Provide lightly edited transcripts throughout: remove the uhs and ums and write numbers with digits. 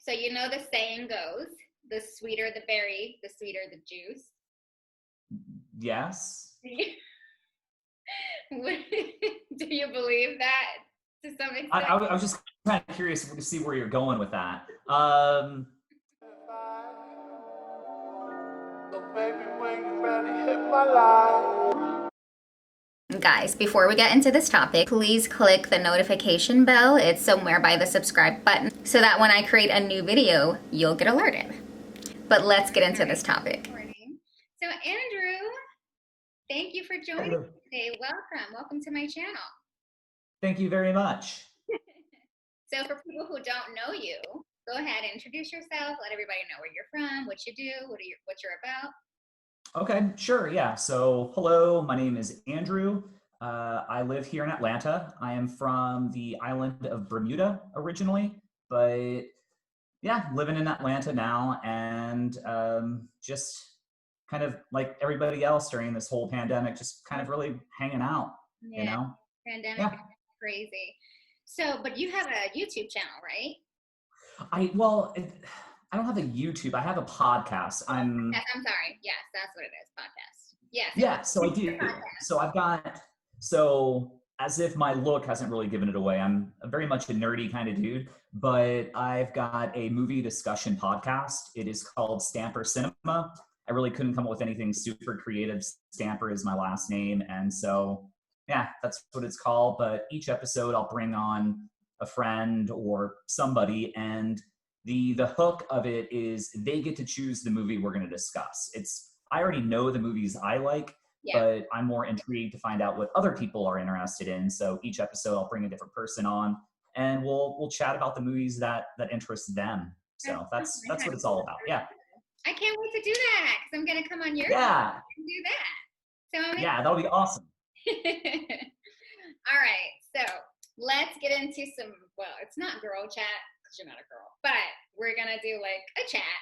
So you know the saying goes, the sweeter the berry, the sweeter the juice. Yes. Do you believe that to some extent? I was just kind of curious to see where you're going with that. So baby, when you ready, hit my line. Guys, before we get into this topic, please click the notification bell. It's somewhere by the subscribe button so that when I create a new video, you'll get alerted. But let's get into this topic. So Andrew, thank you for joining me today. Welcome to my channel. Thank you very much. So for people who don't know you, go ahead and introduce yourself. Let everybody know where you're from, what you do, what you're about. Okay, sure, yeah. So hello, my name is Andrew. I live here in Atlanta. I am from the island of Bermuda originally, but yeah, living in Atlanta now, and just kind of like everybody else during this whole pandemic, just kind of really hanging out, Yeah, you know? pandemic Yeah. is crazy. So, but you have a YouTube channel, right? I don't have a YouTube. I have a podcast. Yes, I'm sorry. Yes, that's what it is. Podcast. Yes. Yeah, so I do. So I've got, as if my look hasn't really given it away, I'm very much a nerdy kind of dude, but I've got a movie discussion podcast. It is called Stamper Cinema. I really couldn't come up with anything super creative. Stamper is my last name. And so, yeah, that's what it's called. But each episode I'll bring on a friend or somebody, and the hook of it is they get to choose the movie we're going to discuss. I already know the movies I like, but I'm more intrigued to find out what other people are interested in. So each episode I'll bring a different person on, and we'll chat about the movies that interest them. So that's what it's all about. Yeah. I can't wait to do that because I'm gonna come on your Yeah. and do that. So yeah, that'll be awesome. All right, so let's get into some. Well, it's not girl chat because you're not a girl, but we're gonna do like a chat.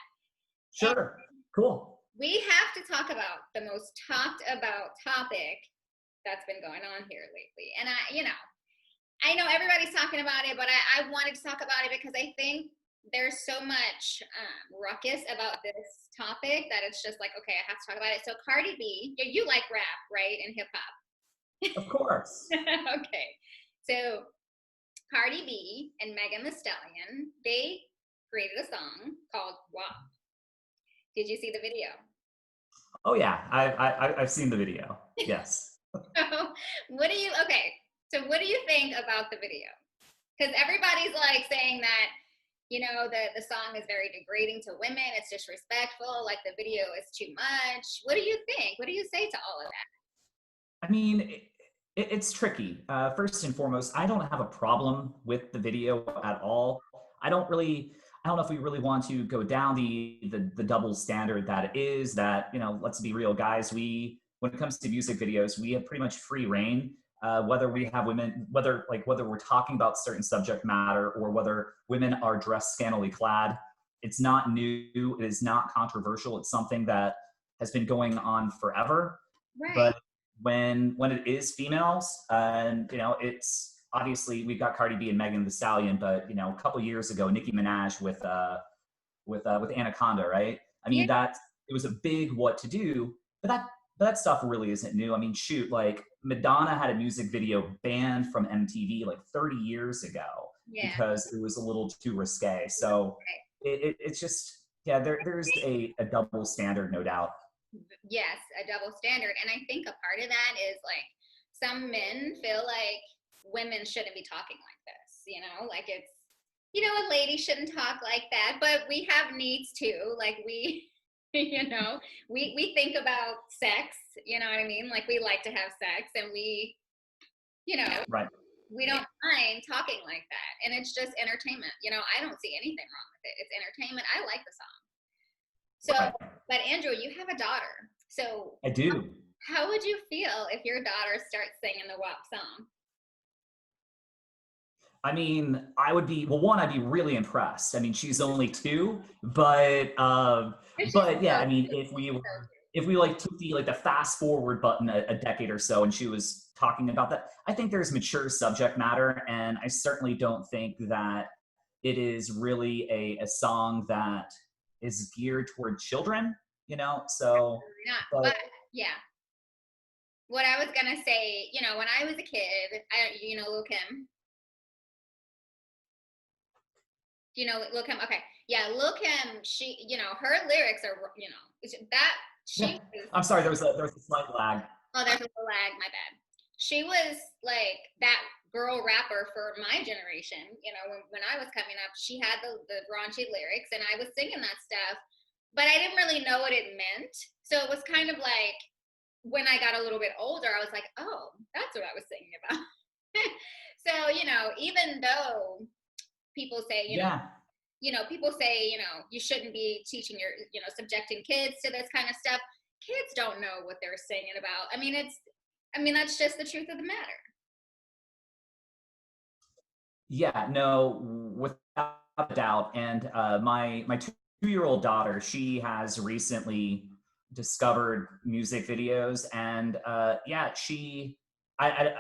Sure. Cool. We have to talk about the most talked about topic that's been going on here lately. And I know everybody's talking about it, but I wanted to talk about it because I think there's so much ruckus about this topic that it's just like, okay, I have to talk about it. So Cardi B, you like rap, right? And hip hop. Of course. Okay. So Cardi B and Megan Thee Stallion, they created a song called WAP. Did you see the video? Oh yeah, I've seen the video. Yes. So what do you think about the video? Because everybody's like saying that, the song is very degrading to women. It's disrespectful. Like the video is too much. What do you think? What do you say to all of that? I mean, it's tricky. First and foremost, I don't have a problem with the video at all. I don't know if we really want to go down the double standard that it is. That, let's be real, guys. When it comes to music videos, we have pretty much free reign. Whether we have women, whether we're talking about certain subject matter or whether women are dressed scantily clad, it's not new. It is not controversial. It's something that has been going on forever. Right. But when it is females, and it's obviously we've got Cardi B and Megan Thee Stallion, but a couple years ago, Nicki Minaj with Anaconda, right? I mean, it was a big what to do, but that stuff really isn't new. I mean, shoot, like Madonna had a music video banned from MTV like 30 years ago because it was a little too risque. So it's just, there's a double standard, no doubt. Yes, a double standard. And I think a part of that is like some men feel like women shouldn't be talking like this, like it's, a lady shouldn't talk like that, but we have needs too. Like we think about sex, you know what I mean? Like we like to have sex and we, right. We don't mind talking like that. And it's just entertainment. I don't see anything wrong with it. It's entertainment. I like the song. So, But Andrew, you have a daughter. So I do. How would you feel if your daughter starts singing the WAP song? I mean, I'd be really impressed. I mean, she's only 2, but yeah, I mean, if we like took the fast forward button a decade or so and she was talking about that, I think there's mature subject matter, and I certainly don't think that it is really a song that is geared toward children, you know, so, Not, but but yeah. What I was gonna say, you know, when I was a kid, you know, Lil Kim. Do you know Lil Kim? Okay, yeah, Lil Kim. She, you know, her lyrics are, you know, that yeah, she was. I'm sorry, there was a slight lag. Oh, there's a little lag. My bad. She was like that girl rapper for my generation. You know, when I was coming up, she had the raunchy lyrics, and I was singing that stuff, but I didn't really know what it meant. So it was kind of like when I got a little bit older, I was like, oh, that's what I was singing about. So, you know, even though people say, Yeah. people say, you shouldn't be teaching subjecting kids to this kind of stuff. Kids don't know what they're singing about. That's just the truth of the matter. Yeah, no, without a doubt. And my 2-year-old daughter, she has recently discovered music videos, and yeah, I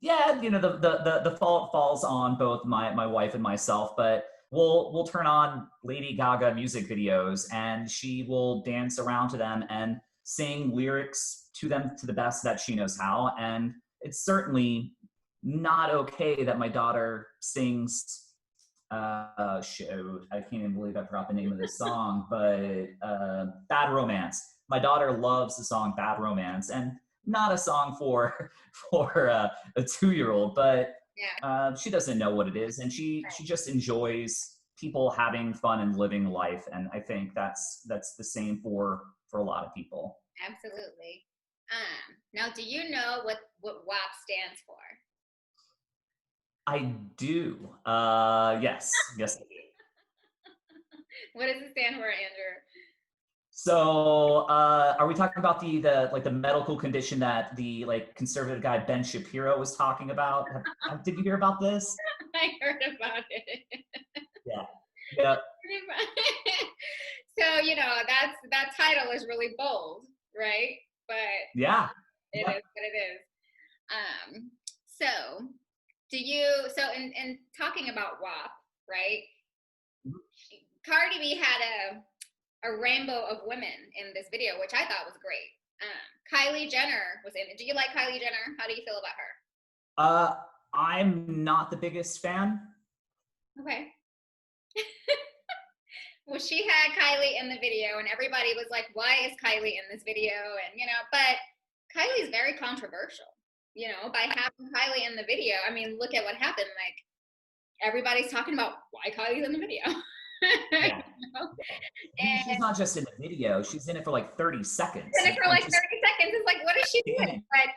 yeah, you know, the fault falls on both my wife and myself, but we'll turn on Lady Gaga music videos, and she will dance around to them and sing lyrics to them to the best that she knows how. And it's certainly not okay that my daughter sings shoot, I can't even believe I forgot the name of this song, but Bad Romance. My daughter loves the song Bad Romance, and not a song for a 2-year-old, but Yeah. she doesn't know what it is, and she just enjoys people having fun and living life, and I think that's the same for a lot of people. Absolutely. Now, do you know what WAP stands for? I do. Yes, yes, I do. What does it stand for, Andrew? So, are we talking about the medical condition that the like conservative guy Ben Shapiro was talking about? Did you hear about this? I heard about it. Yeah. Yeah. So, that title is really bold, right? But Yeah. it Yeah. is what it is. So in talking about WAP, right? Cardi B had a rainbow of women in this video, which I thought was great. Kylie Jenner was in it. Do you like Kylie Jenner? How do you feel about her? I'm not the biggest fan. Okay. Well, she had Kylie in the video, and everybody was like, why is Kylie in this video? And, but Kylie's very controversial, by having Kylie in the video. I mean, look at what happened. Like, everybody's talking about why Kylie's in the video. Yeah. And she's not just in the video, she's in it for like 30 seconds. in it for like 30 seconds. It's like, what is she doing? But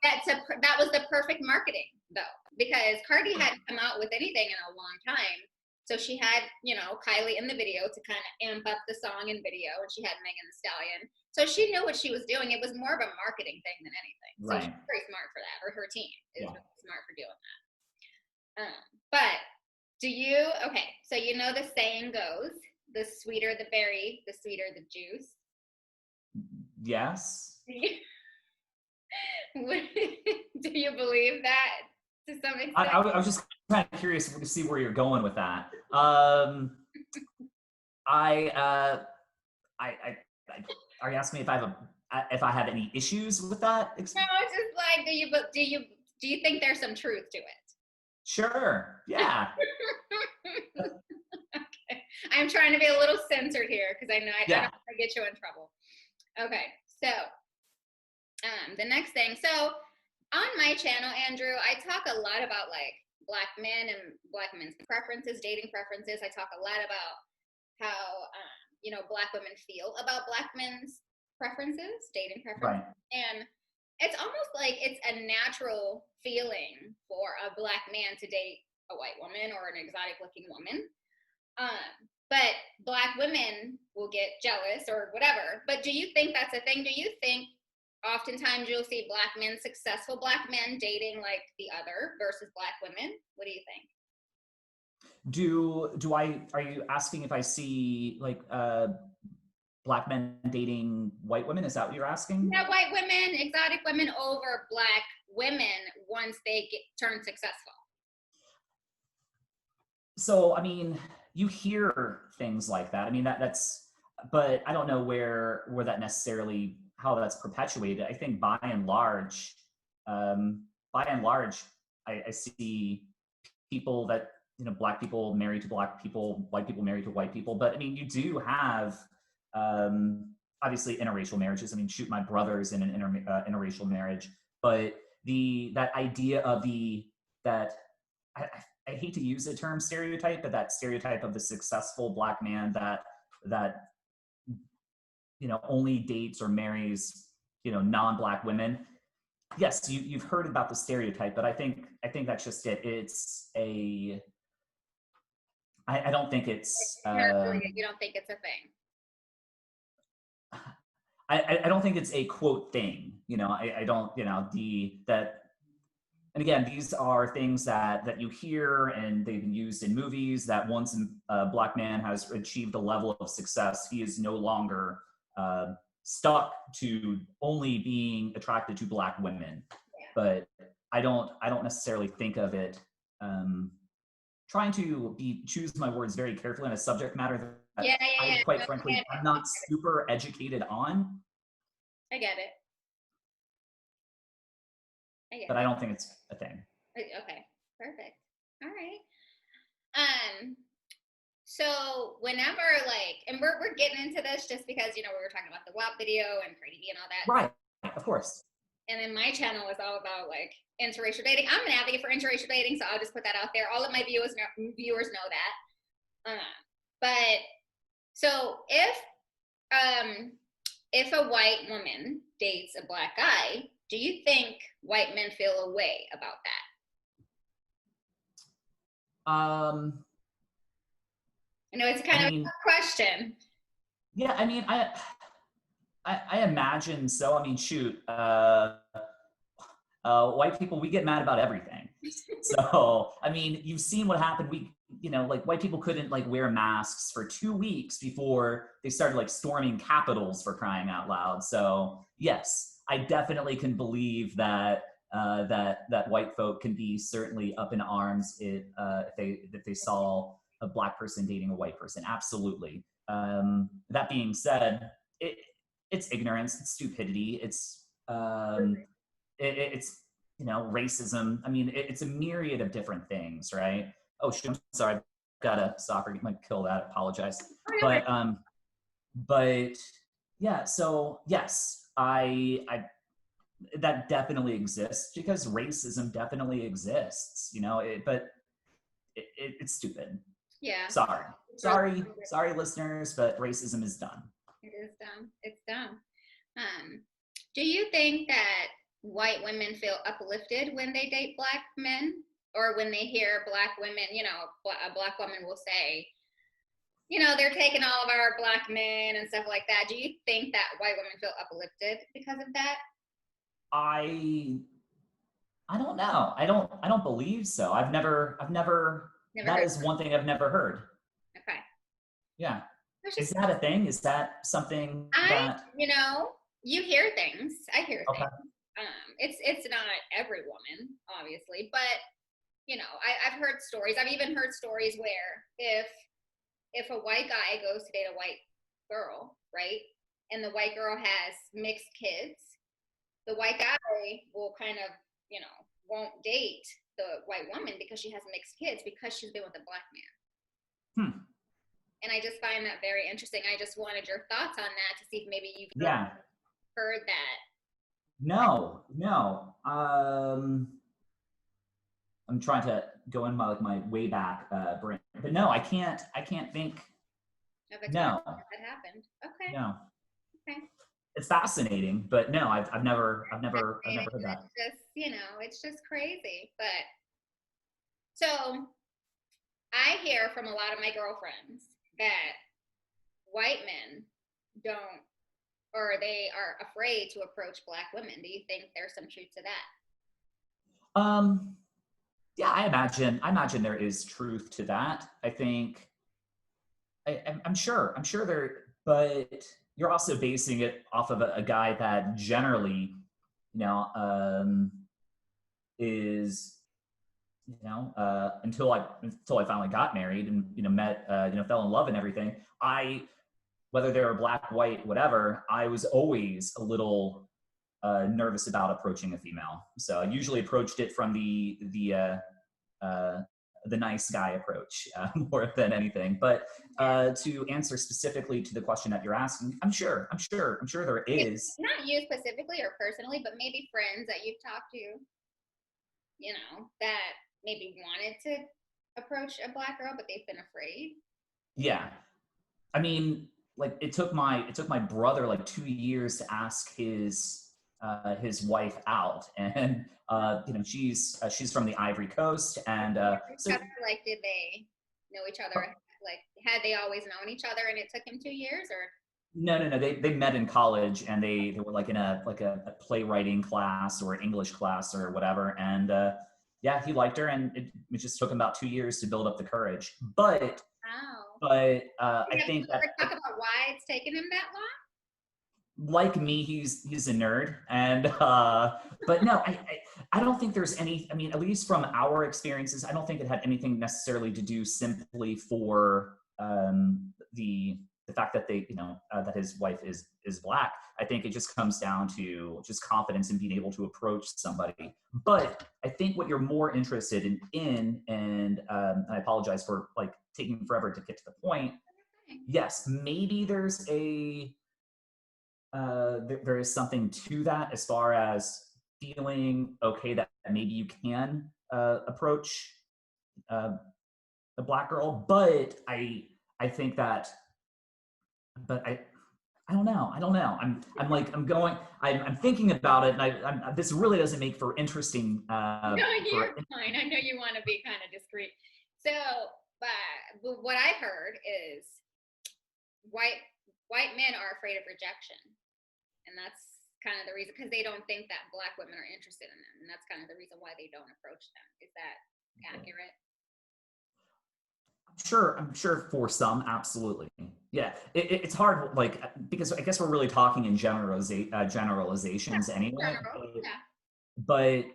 that was the perfect marketing, though, because Cardi hadn't come out with anything in a long time. So she had, Kylie in the video to kind of amp up the song and video, and she had Megan Thee Stallion. So she knew what she was doing. It was more of a marketing thing than anything. So right. she's very smart for that, or her team is really smart for doing that. But so the saying goes, the sweeter the berry, the sweeter the juice. Yes. Do you believe that to some extent? I was just kind of curious to see where you're going with that. Are you asking me if I have any issues with that? No, it's just like, do you think there's some truth to it? Sure. Yeah. Okay. I'm trying to be a little censored here because I know I don't want to get you in trouble. Okay, so the next thing. So on my channel, Andrew, I talk a lot about like Black men and Black men's preferences, dating preferences. I talk a lot about how Black women feel about Black men's preferences, dating preferences, and it's almost like it's a natural feeling for a Black man to date a white woman or an exotic looking woman. But Black women will get jealous or whatever. But do you think that's a thing? Do you think oftentimes you'll see Black men, successful Black men, dating like the other versus Black women? What do you think? Are you asking if I see like Black men dating white women? Is that what you're asking? Yeah, white women, exotic women over Black women once they turn successful. So, I mean, you hear things like that. I mean, that's, but I don't know where that necessarily, how that's perpetuated. I think um, by and large, I see people that, black people married to black people, white people married to white people. But I mean, you do have, um, obviously interracial marriages. I mean, shoot, my brother's in an interracial marriage, but that idea of that I, I hate to use the term stereotype, but that stereotype of the successful black man that only dates or marries non-black women. Yes, you've heard about the stereotype, but I think that's just it. It's a I don't think it's You don't think it's a thing? I don't think it's a quote thing. I don't that. And again, these are things that you hear, and they've been used in movies. That once a black man has achieved a level of success, he is no longer stuck to only being attracted to black women. Yeah. But I don't necessarily think of it. Trying to choose my words very carefully on a subject matter that I quite frankly I'm not super educated on. I get it. But I don't think it's a thing. Okay, perfect. All right. So whenever and we're getting into this just because we were talking about the WAP video and Cardi B and all that. Right, of course. And then my channel is all about interracial dating. I'm an advocate for interracial dating, so I'll just put that out there. All of my viewers know that. But so if a white woman dates a black guy, do you think white men feel a way about that? I know it's kind of a question. Yeah, I mean, I imagine so. I mean, shoot, white people, we get mad about everything. So, I mean, you've seen what happened. White people couldn't wear masks for 2 weeks before they started storming capitals, for crying out loud. So, yes, I definitely can believe that that white folk can be certainly up in arms if they saw a black person dating a white person. Absolutely. That being said, it's ignorance, it's stupidity, it's racism. I mean, it's a myriad of different things, right? Oh, shoot, I'm sorry, I've got a soccer. You might kill that. Apologize. But yeah. So yes, that definitely exists because racism definitely exists. But it's stupid. Yeah. Sorry, listeners, but racism is dumb. It is dumb. It's dumb. Do you think that white women feel uplifted when they date black men, or when they hear black women? A black woman will say, they're taking all of our black men and stuff like that. Do you think that white women feel uplifted because of that? I don't know. I don't believe so. I've never that is one thing I've never heard. Okay. Yeah. Is that a thing? Is that something that you hear things. I hear things. It's not every woman, obviously, but I've heard stories. I've even heard stories where if a white guy goes to date a white girl, right, and the white girl has mixed kids, the white guy will kind of won't date the white woman because she has mixed kids because she's been with a black man. And I just find that very interesting. I just wanted your thoughts on that to see if maybe you've heard that. No. I'm trying to go in my way back brain, but no, I can't think. No. That happened. Okay. No. Okay. It's fascinating, but no, I've never heard that. It's just crazy. But so I hear from a lot of my girlfriends that white men don't, or they are afraid to approach black women. Do you think there's some truth to that? Yeah, I imagine there is truth to that. I think I'm sure there, but you're also basing it off of a guy that generally, is until I finally got married and, met, fell in love and everything. Whether they were black, white, whatever, I was always a little nervous about approaching a female. So I usually approached it from the nice guy approach more than anything. But to answer specifically to the question that you're asking, I'm sure there is. Not you specifically or personally, but maybe friends that you've talked to, that maybe wanted to approach a black girl, but they've been afraid. Yeah, I mean, like it took my brother like 2 years to ask his wife out, and she's from the Ivory Coast, and so like, did they know each other? Like, had they always known each other, and it took him 2 years, or? No. They met in college, and they were like in a playwriting class or English class or whatever, and yeah, he liked her, and it just took him about 2 years to build up the courage. But I think that talk about why it's taken him that long. Like me, he's a nerd, and but no, I don't think there's any. I mean, at least from our experiences, I don't think it had anything necessarily to do simply for the fact that that his wife is black. I think it just comes down to just confidence in being able to approach somebody. But I think what you're more interested in and I apologize for like taking forever to get to the point. Yes, maybe there's there is something to that as far as feeling okay that maybe you can approach a black girl, but I think that, but I don't know. I'm thinking about it, and this really doesn't make for interesting. No, you're fine. I know you want to be kind of discreet. So, but what I've heard is white men are afraid of rejection. And that's kind of the reason, because they don't think that black women are interested in them. And that's kind of the reason why they don't approach them. Is that accurate? I'm sure for some, absolutely. Yeah, it's hard, like, because I guess we're really talking in generalizations anyway. But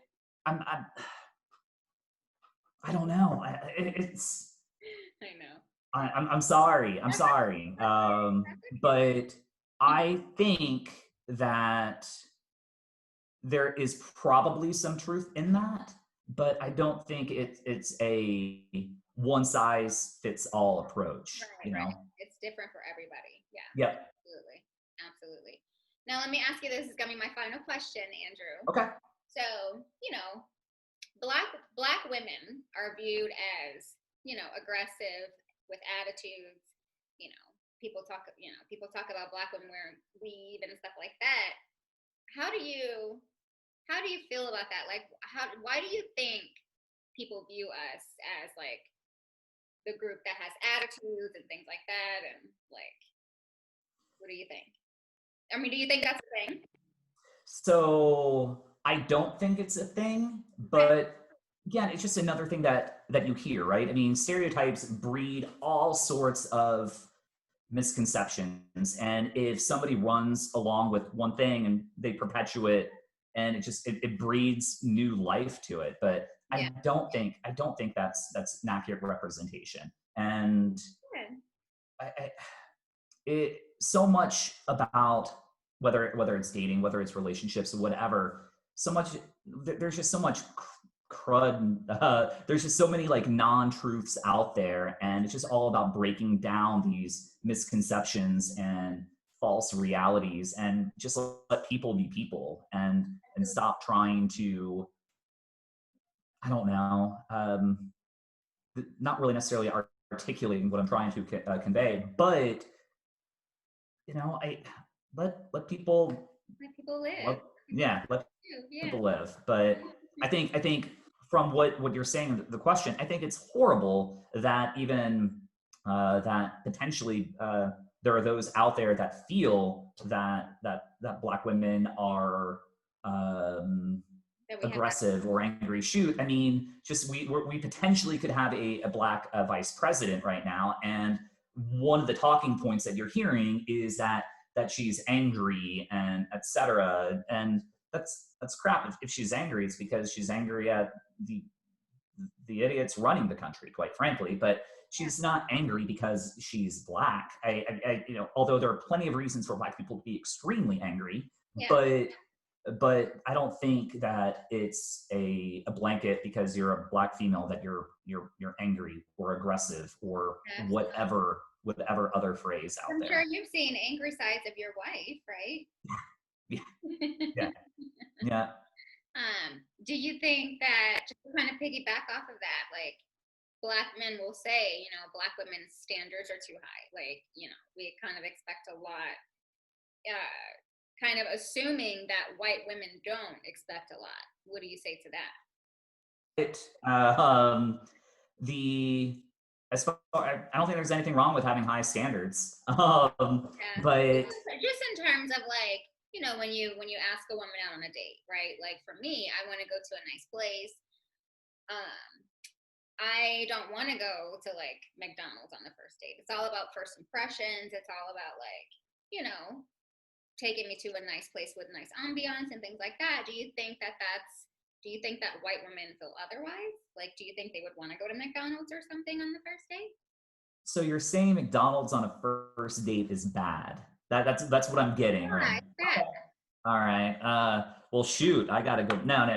I don't know. It's. I know. I'm sorry. But I think that there is probably some truth in that, but I don't think it's a one size fits all approach. Right. It's different for everybody. Yeah. Yep. Absolutely. Now let me ask you, this is gonna be my final question, Andrew. Okay. So, black women are viewed as, aggressive with attitudes. People talk about black women wearing weave and stuff like that. How do you feel about that? Like, why do you think people view us as like the group that has attitudes and things like that? And like, what do you think? I mean, do you think that's a thing? So I don't think it's a thing, but again, it's just another thing that you hear, right? I mean, stereotypes breed all sorts of misconceptions, and if somebody runs along with one thing and they perpetuate, and it breeds new life to it. But yeah. I don't think that's an accurate representation. And it so much about whether it's dating, whether it's relationships, whatever. So much there's just so much crud. There's just so many like non-truths out there, and it's just all about breaking down these misconceptions and false realities, and just let people be people, and stop trying to, I don't know, not really necessarily articulating what I'm trying to convey, but I let people live. Let people live. But I think from what you're saying, the question, I think it's horrible that even that potentially there are those out there that feel that black women are aggressive or angry. Shoot, I mean, just we potentially could have a black vice president right now, and one of the talking points that you're hearing is that she's angry and etc. And that's crap. If she's angry, it's because she's angry at the the idiots running the country, quite frankly. But she's not angry because she's Black. Although there are plenty of reasons for Black people to be extremely angry, Yeah. but I don't think that it's a blanket because you're a Black female that you're angry or aggressive or whatever other phrase out I'm there. sure you've seen angry sides of your wife, right? Yeah. Do you think that, just to kind of piggyback off of that, like Black men will say, Black women's standards are too high. Like, we kind of expect a lot, kind of assuming that white women don't expect a lot. What do you say to that? I don't think there's anything wrong with having high standards. But just in terms of like, when you ask a woman out on a date, right? Like for me, I want to go to a nice place. I don't want to go to like McDonald's on the first date. It's all about first impressions. It's all about like, taking me to a nice place with nice ambiance and things like that. Do you think that white women feel otherwise? Like, do you think they would want to go to McDonald's or something on the first date? So you're saying McDonald's on a first date is bad? That's what I'm getting, right? Bad. All right. Well, shoot, I gotta go. No.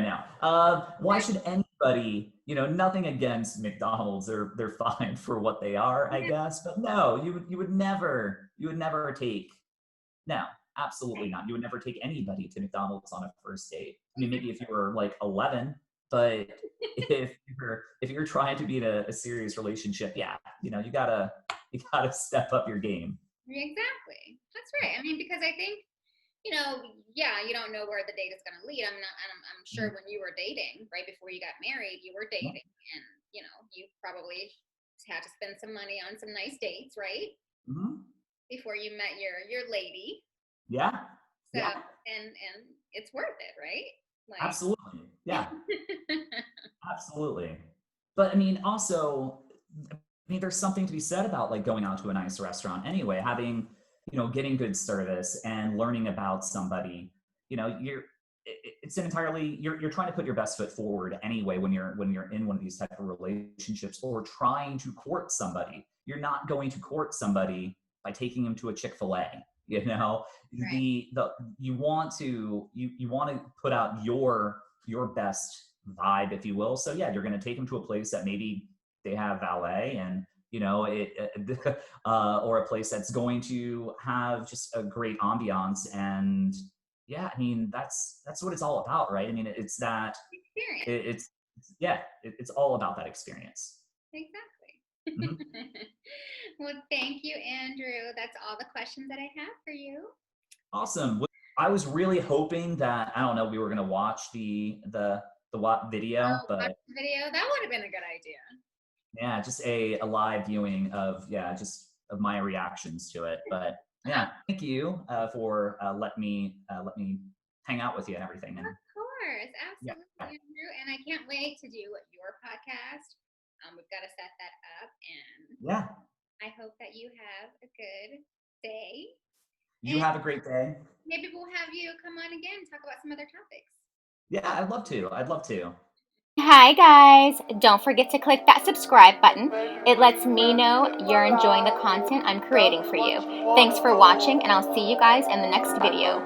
Why should anybody? Nothing against McDonald's. They're fine for what they are, I guess. But no, you would never take. No, absolutely not. You would never take anybody to McDonald's on a first date. I mean, maybe if you were like 11, but if you're trying to be in a serious relationship, yeah, you gotta step up your game. Exactly. That's right. I mean, because I think, you don't know where the date is going to lead. I'm sure when you were dating, right before you got married, you were dating, and you probably had to spend some money on some nice dates, right? Mm-hmm. Before you met your lady. Yeah. So and it's worth it, right? Like, absolutely. Yeah. Absolutely. But I mean, also, there's something to be said about like going out to a nice restaurant anyway, having, getting good service and learning about somebody. It's entirely you're trying to put your best foot forward anyway when you're in one of these type of relationships or trying to court somebody. You're not going to court somebody by taking them to a Chick-fil-A. Right. You want to put out your best vibe, if you will. So yeah, you're going to take them to a place that maybe they have valet and or a place that's going to have just a great ambiance. And yeah, I mean, that's what it's all about, right? I mean, it's that experience. It's all about that experience. Exactly. Mm-hmm. Well, thank you, Andrew. That's all the questions that I have for you. Awesome. I was really hoping that, I don't know, we were going to watch the WAP video, but watch the video, that would have been a good idea. Yeah, just a live viewing of my reactions to it. But yeah, thank you for let me hang out with you and everything. Of course, absolutely, Andrew. And I can't wait to do your podcast. We've got to set that up, and I hope that you have a good day. You have a great day. Maybe we'll have you come on again and talk about some other topics. Yeah, I'd love to. Hi guys, don't forget to click that subscribe button. It lets me know you're enjoying the content I'm creating for you. Thanks for watching, and I'll see you guys in the next video.